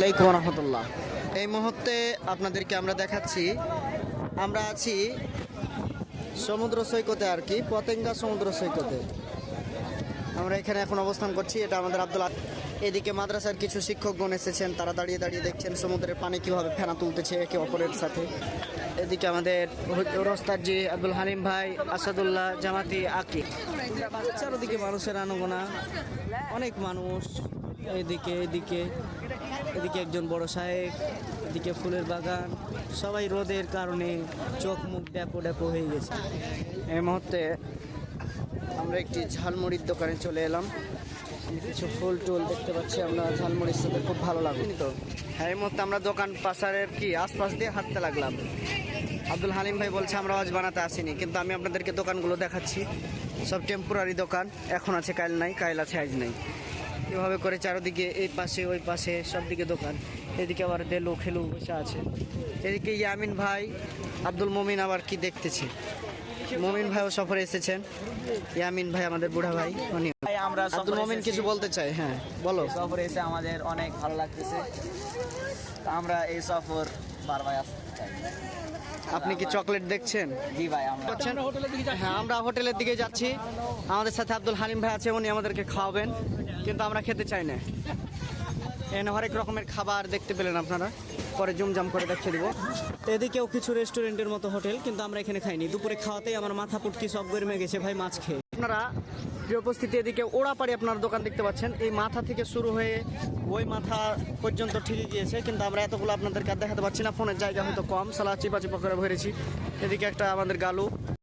আসসালামু আলাইকুম রহমতুল্লাহ। এই মুহূর্তে আপনাদেরকে আমরা দেখাচ্ছি, আমরা আছি সমুদ্র সৈকতে আর কি, পতেঙ্গা সমুদ্র সৈকতে আমরা এখানে এখন অবস্থান করছি। এটা আমাদের আব্দুল। এদিকে মাদ্রাসার কিছু শিক্ষকগণ এসেছেন, তারা দাঁড়িয়ে দাঁড়িয়ে দেখছেন সমুদ্রের পানি কীভাবে ফেনা তুলতেছে একে অপরের সাথে। এদিকে আমাদের রোস্তারজি আব্দুল হালিম ভাই, আসাদুল্লাহ, জামাতি, আকি। চারদিকে মানুষের আনাগোনা, অনেক মানুষ। এদিকে এদিকে এদিকে একজন বড় সাহেব, এদিকে ফুলের বাগান। সবাই রোদের কারণে চোখ মুখ ড্যাপো ড্যাপো হয়ে গেছে। এই মুহূর্তে আমরা একটি ঝালমুড়ির দোকানে চলে এলাম। কিছু ফুল টুল দেখতে পাচ্ছি আমরা, ঝালমুড়ির সাথে খুব ভালো লাগবে তো। হ্যাঁ, এই মুহূর্তে আমরা দোকান পাশারের আশপাশ দিয়ে হাঁটতে লাগলাম। আব্দুল হালিম ভাই বলছে আমরা আজ বানাতে আসিনি, কিন্তু আমি আপনাদেরকে দোকানগুলো দেখাচ্ছি। সব টেম্পোরারি দোকান, এখন আছে কাল নাই, কাল আছে আজ নাই, এভাবে করে চারদিকে এই পাশে ওই পাশে সব দিকে দোকান। এদিকে আবার দেলু খেলু বসে আছে। এদিকে ইয়ামিন ভাই, আব্দুল মমিন আবার কি দেখতেছে। মমিন ভাইও সফরে এসেছেন। ইয়ামিন ভাই আমাদের বুড়া ভাই, উনি। আমরা আব্দুল মমিন কিছু বলতে চাই। হ্যাঁ বলো। সফরে এসে আমাদের অনেক ভালো লাগতেছে। আমরা এই সফর বারবার আসতে চাই। আপনি কি চকলেট দেখছেন? জি ভাই, আমরা হ্যাঁ, আমরা হোটেলের দিকে যাচ্ছি। আমাদের সাথে আব্দুল হালিম ভাই আছে, উনি আমাদেরকে খাওয়াবেন, কিন্তু আমরা খেতে চাই না। এখানে হরেক রকমের খাবার দেখতে পেলেন আপনারা, পরে জুমজাম করে দেখিয়ে দিব। এদিকেও কিছু রেস্টুরেন্টের মতো হোটেল, কিন্তু আমরা এখানে খাইনি। দুপুরে খাওয়াতেই আমার মাথা পুটকি সব গরমে গেছে ভাই মাছ খেয়ে। আপনারা যে উপস্থিতি, এদিকে ওড়াপাড়ি আপনার দোকান দেখতে পাচ্ছেন। এই মাথা থেকে শুরু হয়ে ওই মাথা পর্যন্ত ঠিকই গিয়েছে, কিন্তু আমরা এতগুলো আপনাদেরকে দেখাতে পারছি না, ফোনের জায়গা হয়তো কম। সালা চিপা চিপা করে ভরেছি। এদিকে একটা আমাদের গালু।